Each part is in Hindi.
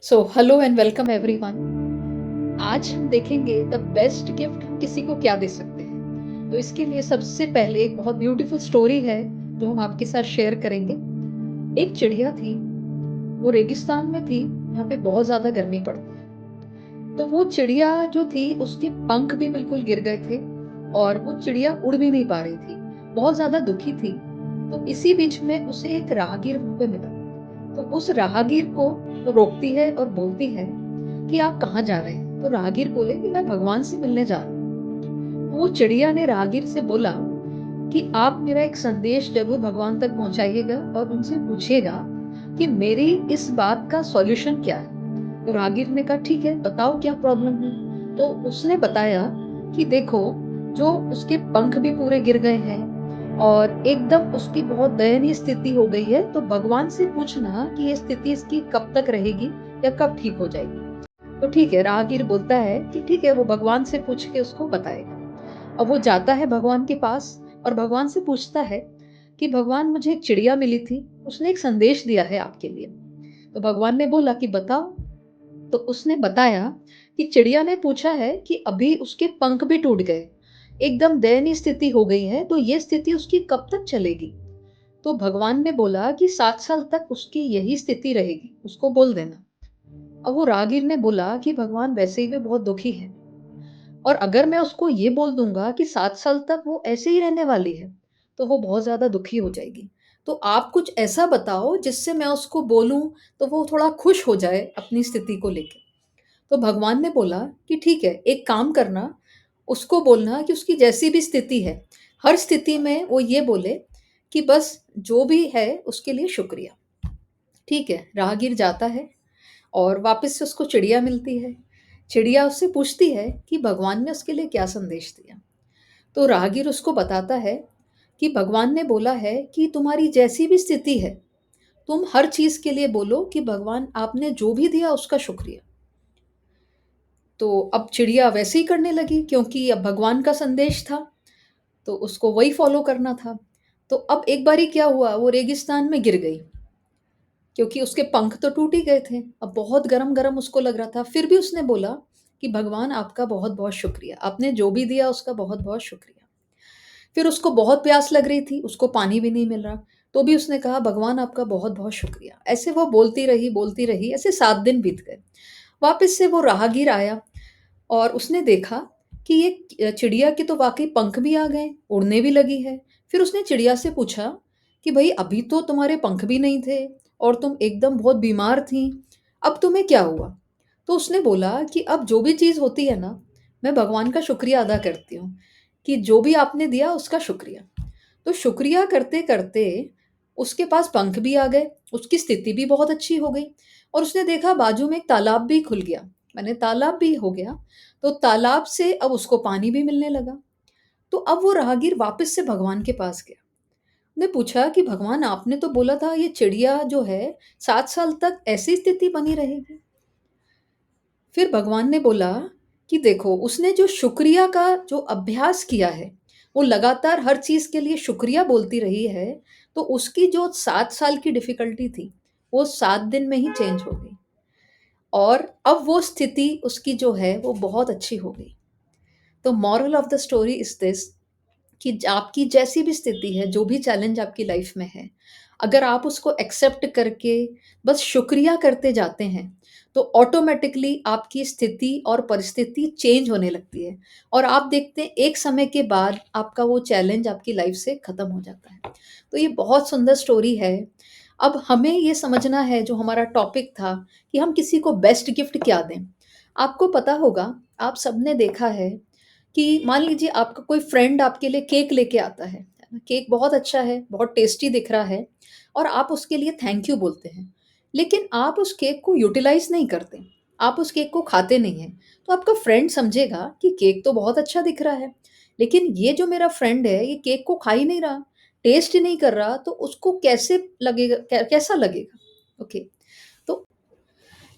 So hello and welcome everyone. आज हम देखेंगे द बेस्ट गिफ्ट हम किसी को क्या दे सकते हैं। तो इसके लिए सबसे पहले एक बहुत ब्यूटीफुल स्टोरी है जो हम आपके साथ शेयर करेंगे। एक चिड़िया थी, वो रेगिस्तान में थी, यहाँ पे बहुत ज्यादा गर्मी पड़ती है। तो वो चिड़िया जो थी उसके पंख भी बिल्कुल गिर गए थे और वो चिड़िया उड़ भी नहीं पा रही थी, बहुत ज्यादा दुखी थी। तो इसी बीच में उसे एक राहगीर वहां पे मिला। तो उस राहगीर को वो रोकती है और बोलती है कि आप कहाँ जा रहे हैं। तो राहगीर बोले कि मैं भगवान से मिलने जा रहा हूँ। तो वो चिड़िया ने राहगीर से बोला कि आप मेरा एक संदेश जरूर भगवान तक पहुंचाइएगा और उनसे पूछिएगा कि मेरी इस बात का सॉल्यूशन क्या है। तो राहगीर ने कहा ठीक है, बताओ क्या प्रॉब्लम है। तो उसने बताया कि देखो, जो उसके पंख भी पूरे गिर गए हैं और एकदम उसकी बहुत दयनीय स्थिति हो गई है, तो भगवान से पूछना कि ये स्थिति इसकी कब तक रहेगी या कब ठीक हो जाएगी। तो ठीक है, राहगीर बोलता है कि ठीक है, वो भगवान से पूछ के उसको बताएगा। अब वो जाता है भगवान के पास और भगवान से पूछता है कि भगवान, मुझे एक चिड़िया मिली थी, उसने एक संदेश दिया है आपके लिए। तो भगवान ने बोला कि बताओ। तो उसने बताया कि चिड़िया ने पूछा है कि अभी उसके पंख भी टूट गए, एकदम दयनीय स्थिति हो गई है, तो ये स्थिति उसकी कब तक चलेगी। तो भगवान ने बोला कि 7 साल तक उसकी यही स्थिति रहेगी, उसको बोल देना। अब वो राहगीर ने बोला कि भगवान, वैसे ही वे बहुत दुखी है और अगर मैं उसको ये बोल दूंगा कि 7 साल तक वो ऐसे ही रहने वाली है तो वो बहुत ज्यादा दुखी हो जाएगी। तो आप कुछ ऐसा बताओ जिससे मैं उसको बोलूं तो वो थोड़ा खुश हो जाए अपनी स्थिति को लेके। तो भगवान ने बोला कि ठीक है, एक काम करना, उसको बोलना कि उसकी जैसी भी स्थिति है, हर स्थिति में वो ये बोले कि बस जो भी है उसके लिए शुक्रिया। ठीक है, राहगीर जाता है और वापस से उसको चिड़िया मिलती है। चिड़िया उससे पूछती है कि भगवान ने उसके लिए क्या संदेश दिया। तो राहगीर उसको बताता है कि भगवान ने बोला है कि तुम्हारी जैसी भी स्थिति है, तुम हर चीज के लिए बोलो कि भगवान, आपने जो भी दिया उसका शुक्रिया। तो अब चिड़िया वैसे ही करने लगी क्योंकि अब भगवान का संदेश था, तो उसको वही फॉलो करना था। तो अब एक बारी क्या हुआ, वो रेगिस्तान में गिर गई क्योंकि उसके पंख तो टूट ही गए थे। अब बहुत गरम गरम उसको लग रहा था, फिर भी उसने बोला कि भगवान, आपका बहुत बहुत शुक्रिया, आपने जो भी दिया उसका बहुत बहुत शुक्रिया। फिर उसको बहुत प्यास लग रही थी, उसको पानी भी नहीं मिल रहा, तो भी उसने कहा भगवान, आपका बहुत बहुत शुक्रिया। ऐसे वो बोलती रही, ऐसे 7 दिन बीत गए। वापस से वो राहगीर आया और उसने देखा कि ये चिड़िया के तो वाकई पंख भी आ गए, उड़ने भी लगी है। फिर उसने चिड़िया से पूछा कि भाई, अभी तो तुम्हारे पंख भी नहीं थे और तुम एकदम बहुत बीमार थी, अब तुम्हें क्या हुआ। तो उसने बोला कि अब जो भी चीज़ होती है ना, मैं भगवान का शुक्रिया अदा करती हूँ कि जो भी आपने दिया उसका शुक्रिया। तो शुक्रिया करते करते उसके पास पंख भी आ गए, उसकी स्थिति भी बहुत अच्छी हो गई और उसने देखा बाजू में एक तालाब भी खुल गया, मैंने तालाब भी हो गया। तो तालाब से अब उसको पानी भी मिलने लगा। तो अब वो राहगीर वापस से भगवान के पास गया। ने पूछा कि भगवान, आपने तो बोला था ये चिड़िया जो है 7 साल तक ऐसी स्थिति बनी रहेगी। फिर भगवान ने बोला कि देखो, उसने जो शुक्रिया का जो अभ्यास किया है, वो लगातार हर चीज के लिए शुक्रिया बोलती रही है, तो उसकी जो 7 साल की डिफिकल्टी थी वो 7 दिन में ही चेंज हो गई और अब वो स्थिति उसकी जो है वो बहुत अच्छी हो गई। तो moral of the story is this कि आपकी जैसी भी स्थिति है, जो भी चैलेंज आपकी लाइफ में है, अगर आप उसको एक्सेप्ट करके बस शुक्रिया करते जाते हैं, तो ऑटोमेटिकली आपकी स्थिति और परिस्थिति चेंज होने लगती है और आप देखते हैं एक समय के बाद आपका वो चैलेंज आपकी लाइफ से खत्म हो जाता है। तो ये बहुत सुंदर स्टोरी है। अब हमें ये समझना है, जो हमारा टॉपिक था, कि हम किसी को बेस्ट गिफ्ट क्या दें। आपको पता होगा, आप सबने देखा है कि मान लीजिए आपका कोई फ्रेंड आपके लिए केक लेके आता है ना? केक बहुत अच्छा है, बहुत टेस्टी दिख रहा है और आप उसके लिए थैंक यू बोलते हैं, लेकिन आप उस केक को यूटिलाइज नहीं करते, आप उस केक को खाते नहीं हैं। तो आपका फ्रेंड समझेगा कि केक तो बहुत अच्छा दिख रहा है, लेकिन ये जो मेरा फ्रेंड है ये केक को खा ही नहीं रहा, टेस्ट ही नहीं कर रहा, तो उसको कैसे लगेगा, कैसा लगेगा। ओके। तो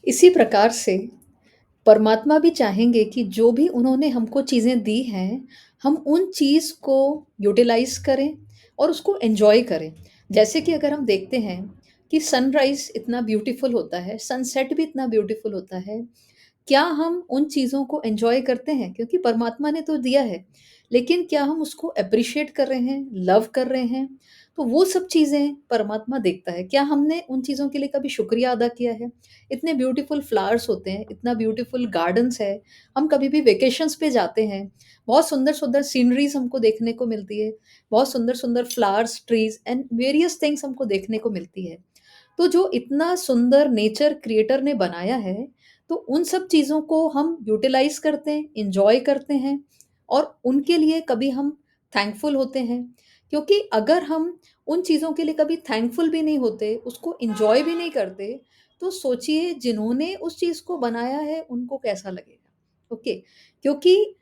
इसी प्रकार से परमात्मा भी चाहेंगे कि जो भी उन्होंने हमको चीज़ें दी हैं, हम उन चीज़ को यूटिलाइज़ करें और उसको एन्जॉय करें। जैसे कि अगर हम देखते हैं कि सनराइज़ इतना ब्यूटीफुल होता है, सनसेट भी इतना ब्यूटीफुल होता है। क्या हम उन चीज़ों को एन्जॉय करते हैं? क्योंकि परमात्मा ने तो दिया है, लेकिन क्या हम उसको एप्रिशिएट कर रहे हैं, लव कर रहे हैं? तो वो सब चीज़ें परमात्मा देखता है। क्या हमने उन चीज़ों के लिए कभी शुक्रिया अदा किया है? इतने ब्यूटीफुल फ्लावर्स होते हैं, इतना ब्यूटीफुल गार्डन्स है, हम कभी भी वेकेशंस पे जाते हैं, बहुत सुंदर-सुंदर सीनरीज़ हमको देखने को मिलती है, बहुत सुंदर-सुंदर flowers, trees and various things हमको देखने को मिलती है। तो जो इतना सुंदर नेचर क्रिएटर ने बनाया है, तो उन सब चीज़ों को हम यूटिलाइज़ करते हैं, एन्जॉय करते हैं और उनके लिए कभी हम थैंकफुल होते हैं। क्योंकि अगर हम उन चीज़ों के लिए कभी थैंकफुल भी नहीं होते, उसको एन्जॉय भी नहीं करते, तो सोचिए जिन्होंने उस चीज़ को बनाया है, उनको कैसा लगेगा। ओके, क्योंकि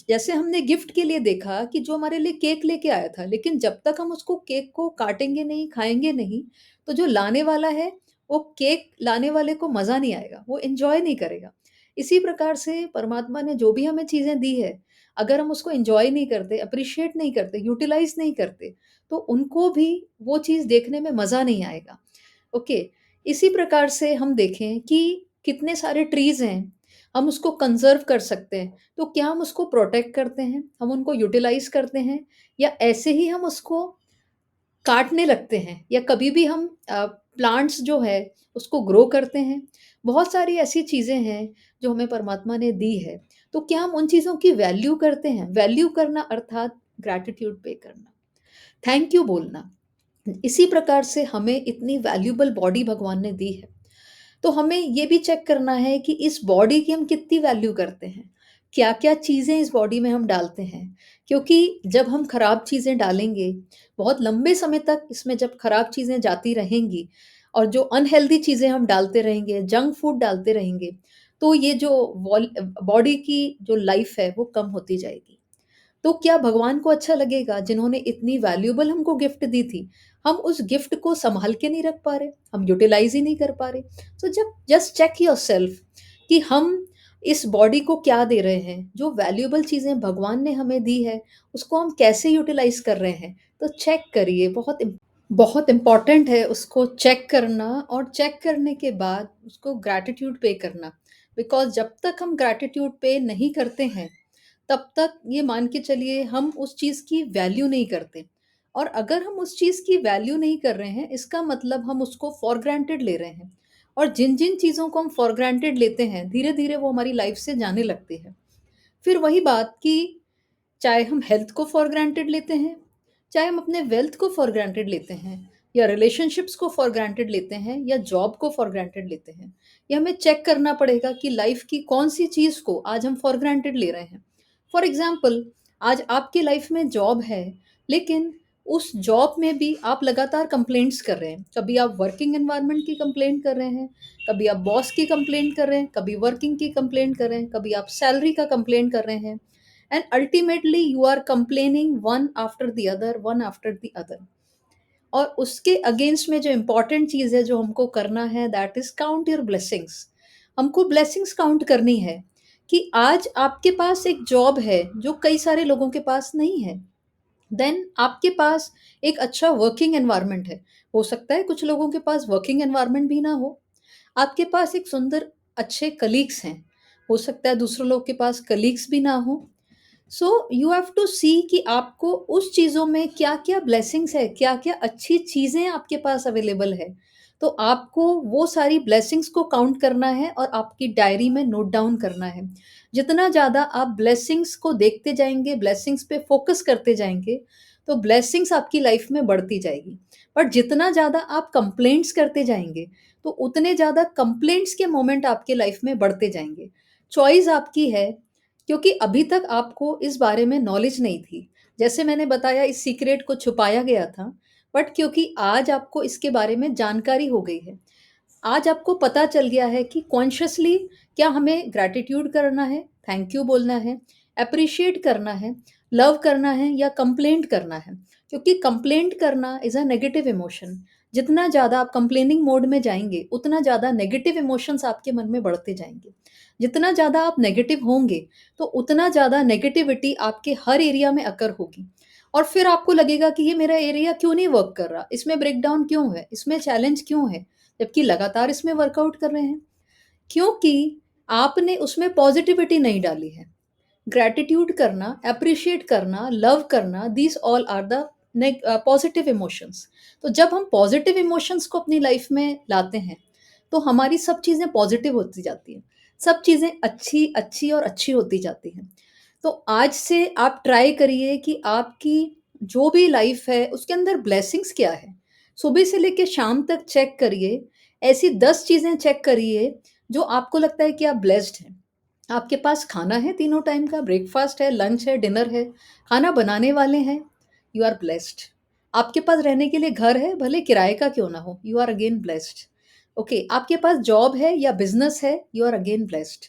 जैसे हमने गिफ्ट के लिए देखा कि जो हमारे लिए केक लेके आया था, लेकिन जब तक हम उसको केक को काटेंगे नहीं, खाएँगे नहीं, तो जो लाने वाला है, वो केक लाने वाले को मज़ा नहीं आएगा, वो एन्जॉय नहीं करेगा। इसी प्रकार से परमात्मा ने जो भी हमें चीज़ें दी है, अगर हम उसको एन्जॉय नहीं करते, एप्रिशिएट नहीं करते, यूटिलाइज़ नहीं करते, तो उनको भी वो चीज़ देखने में मज़ा नहीं आएगा। ओके, इसी प्रकार से हम देखें कि कितने सारे ट्रीज़ हैं, हम उसको कंज़र्व कर सकते हैं, तो क्या हम उसको प्रोटेक्ट करते हैं? हम उनको यूटिलाइज़ करते हैं या ऐसे ही हम उसको काटने लगते हैं या कभी भी हम प्लांट्स जो है उसको ग्रो करते हैं। बहुत सारी ऐसी चीज़ें हैं जो हमें परमात्मा ने दी है। तो क्या हम उन चीज़ों की वैल्यू करते हैं? वैल्यू करना अर्थात ग्रैटिट्यूड पे करना, थैंक यू बोलना। इसी प्रकार से हमें इतनी वैल्यूएबल बॉडी भगवान ने दी है। तो हमें ये भी चेक करना है कि इस बॉडी की हम कितनी वैल्यू करते हैं। क्या-क्या चीज़ें इस बॉडी में हम डालते हैं। क्योंकि जब हम खराब चीज़ें डालेंगे, बहुत लंबे समय तक इसमें जब खराब चीज़ें जाती रहेंगी और जो अनहेल्दी चीज़ें हम डालते रहेंगे, जंक फूड डालते रहेंगे, तो ये जो बॉडी की जो लाइफ़ है वो कम होती जाएगी। तो क्या भगवान को अच्छा लगेगा जिन्होंने इतनी वैल्यूएबल हमको गिफ्ट दी थी, हम उस गिफ्ट को सँभाल के नहीं रख पा रहे, हम यूटिलाइज़ ही नहीं कर पा रहे। तो जब जस्ट चेक योरसेल्फ कि हम इस बॉडी को क्या दे रहे हैं, जो वैल्यूएबल चीज़ें भगवान ने हमें दी है, उसको हम कैसे यूटिलाइज़ कर रहे हैं। तो चेक करिए, बहुत इम्पोर्टेंट है उसको चेक करना और चेक करने के बाद उसको ग्रैटिट्यूड पे करना। बिकॉज़ जब तक हम ग्रैटिट्यूड पे नहीं करते हैं, तब तक ये मान के चलिए हम उस चीज़ की वैल्यू नहीं करते। और अगर हम उस चीज़ की वैल्यू नहीं कर रहे हैं, इसका मतलब हम उसको फॉर ग्रांटेड ले रहे हैं। और जिन-जिन चीज़ों को हम फॉर ग्रांटेड लेते हैं, धीरे-धीरे वो हमारी लाइफ़ से जाने लगती है। फिर वही बात कि चाहे हम हेल्थ को फॉर ग्रांटेड लेते हैं, चाहे हम अपने वेल्थ को फॉर ग्रांटेड लेते हैं, या रिलेशनशिप्स को फॉर ग्रांटेड लेते हैं, या जॉब को फॉर ग्रांटेड लेते हैं, ये हमें चेक करना पड़ेगा कि लाइफ की कौन-सी चीज़ को आज हम फॉर ग्रांटेड ले रहे हैं। फॉर एग्ज़ाम्पल, आज आपकी लाइफ में जॉब है, लेकिन उस जॉब में भी आप लगातार कंप्लेंट्स कर रहे हैं। कभी आप वर्किंग एनवायरनमेंट की कंप्लेंट कर रहे हैं, कभी आप बॉस की कंप्लेंट कर रहे हैं, कभी वर्किंग की कंप्लेंट कर रहे हैं, कभी आप सैलरी का कंप्लेंट कर रहे हैं। And ultimately you are complaining one after the other. और उसके अगेंस्ट में जो इम्पोर्टेंट चीज़ है जो हमको करना है, that is count your blessings. हमको ब्लेसिंग्स काउंट करनी है कि आज आपके पास एक जॉब है जो कई सारे लोगों के पास नहीं है। देन आपके पास एक अच्छा वर्किंग एनवायरनमेंट है। हो सकता है कुछ लोगों के पास वर्किंग एनवायरनमेंट भी ना हो। आपके पास एक सुंदर अच्छे कलीग्स हैं। हो सकता है दूसरे लोग के पास कलीग्स भी ना हो। सो यू हैव टू सी कि आपको उस चीज़ों में क्या-क्या ब्लेसिंग्स है, क्या-क्या अच्छी चीज़ें आपके पास अवेलेबल है। तो आपको वो सारी ब्लेसिंग्स को काउंट करना है और आपकी डायरी में नोट डाउन करना है। जितना ज़्यादा आप ब्लेसिंग्स को देखते जाएँगे, ब्लेसिंग्स पे फ़ोकस करते जाएँगे, तो ब्लेसिंग्स आपकी लाइफ़ में बढ़ती जाएगी। बट जितना ज़्यादा आप कंप्लेंट्स करते जाएँगे, तो उतने ज़्यादा कंप्लेंट्स के मोमेंट आपके लाइफ़ में बढ़ते जाएँगे। चॉइस आपकी है, क्योंकि अभी तक आपको इस बारे में नॉलेज नहीं थी। जैसे मैंने बताया, इस सीक्रेट को छुपाया गया था, बट क्योंकि आज आपको इसके बारे में जानकारी हो गई है। आज आपको पता चल गया है कि कॉन्शियसली क्या हमें ग्रैटिट्यूड करना है, थैंक यू बोलना है, एप्रिशिएट करना है, लव करना है या कंप्लेंट करना है। क्योंकि कंप्लेंट करना इज़ अ नेगेटिव इमोशन। जितना ज़्यादा आप कंप्लेनिंग मोड में जाएँगे, उतना ज़्यादा नेगेटिव इमोशंस आपके मन में बढ़ते जाएँगे। जितना ज़्यादा आप नेगेटिव होंगे, तो उतना ज़्यादा नेगेटिविटी आपके हर एरिया में अकर होगी। और फिर आपको लगेगा कि ये मेरा एरिया क्यों नहीं वर्क कर रहा, इसमें ब्रेकडाउन क्यों है, इसमें चैलेंज क्यों है, जबकि लगातार इसमें वर्कआउट कर रहे हैं। क्योंकि आपने उसमें पॉजिटिविटी नहीं डाली है। ग्रैटिट्यूड करना, एप्रिशिएट करना, लव करना, these all are the positive emotions. तो जब हम पॉजिटिव इमोशंस को अपनी लाइफ में लाते हैं, तो हमारी सब चीज़ें पॉजिटिव होती जाती हैं। सब चीज़ें अच्छी, अच्छी और अच्छी होती जाती हैं। तो आज से आप ट्राई करिए कि आपकी जो भी लाइफ है, उसके अंदर ब्लेसिंग्स क्या है? सुबह से लेके शाम तक चेक करिए। ऐसी 10 चीज़ें चेक करिए, जो आपको लगता है कि आप ब्लेस्ड हैं। आपके पास खाना है तीनों टाइम का, ब्रेकफास्ट है, लंच है, डिनर है, खाना बनाने वाले हैं, यू आर ब्लेस्ड। आपके पास रहने के लिए घर है, भले किराए का क्यों ना हो, you are again blessed. Okay, आपके पास जॉब है या बिजनेस है, you are again blessed.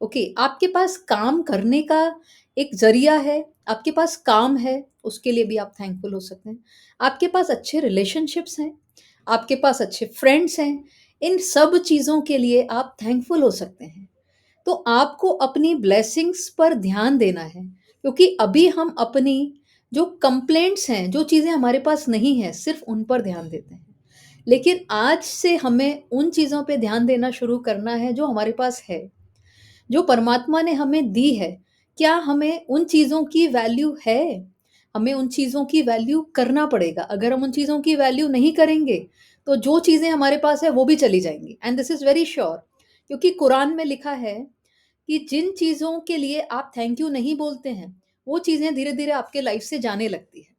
Okay, आपके पास काम करने का एक जरिया है, आपके पास काम है, उसके लिए भी आप थैंकफुल हो सकते हैं। आपके पास अच्छे रिलेशनशिप्स हैं, आपके पास अच्छे फ्रेंड्स हैं, इन सब चीज़ों के लिए आप थैंकफुल हो सकते हैं। तो आपको अपनी ब्लेसिंग्स पर ध्यान देना है, क्योंकि अभी हम अपनी जो कंप्लेंट्स हैं, जो चीज़ें हमारे पास नहीं है, सिर्फ उन पर ध्यान देते हैं। लेकिन आज से हमें उन चीज़ों पे ध्यान देना शुरू करना है जो हमारे पास है, जो परमात्मा ने हमें दी है। क्या हमें उन चीज़ों की वैल्यू है? हमें उन चीज़ों की वैल्यू करना पड़ेगा। अगर हम उन चीज़ों की वैल्यू नहीं करेंगे, तो जो चीज़ें हमारे पास है वो भी चली जाएँगी, and this is very sure. क्योंकि कुरान में लिखा है कि जिन चीज़ों के लिए आप थैंक यू नहीं बोलते हैं, वो चीज़ें धीरे-धीरे आपके लाइफ से जाने लगती है।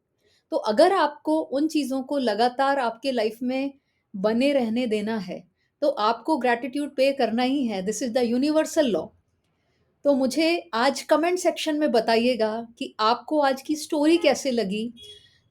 तो अगर आपको उन चीज़ों को लगातार आपके लाइफ में बने रहने देना है, तो आपको ग्रैटिट्यूड पे करना ही है। This is the universal law. तो मुझे आज कमेंट सेक्शन में बताइएगा कि आपको आज की स्टोरी कैसे लगी।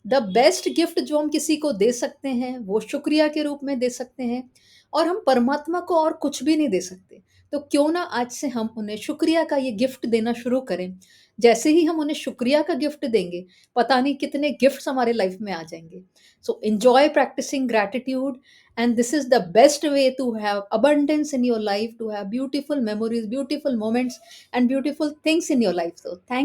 द बेस्ट गिफ्ट जो हम किसी को दे सकते हैं, वो शुक्रिया के रूप में दे सकते हैं, और हम परमात्मा को और कुछ भी नहीं दे सकते। तो क्यों ना आज से हम उन्हें शुक्रिया का ये गिफ्ट देना शुरू करें। जैसे ही हम उन्हें शुक्रिया का गिफ्ट देंगे, पता नहीं कितने गिफ्ट्स हमारे लाइफ में आ जाएँगे। So enjoy practising gratitude, and this is the best way to have abundance in your life, to have beautiful memories, beautiful moments, and beautiful things in your life. So thank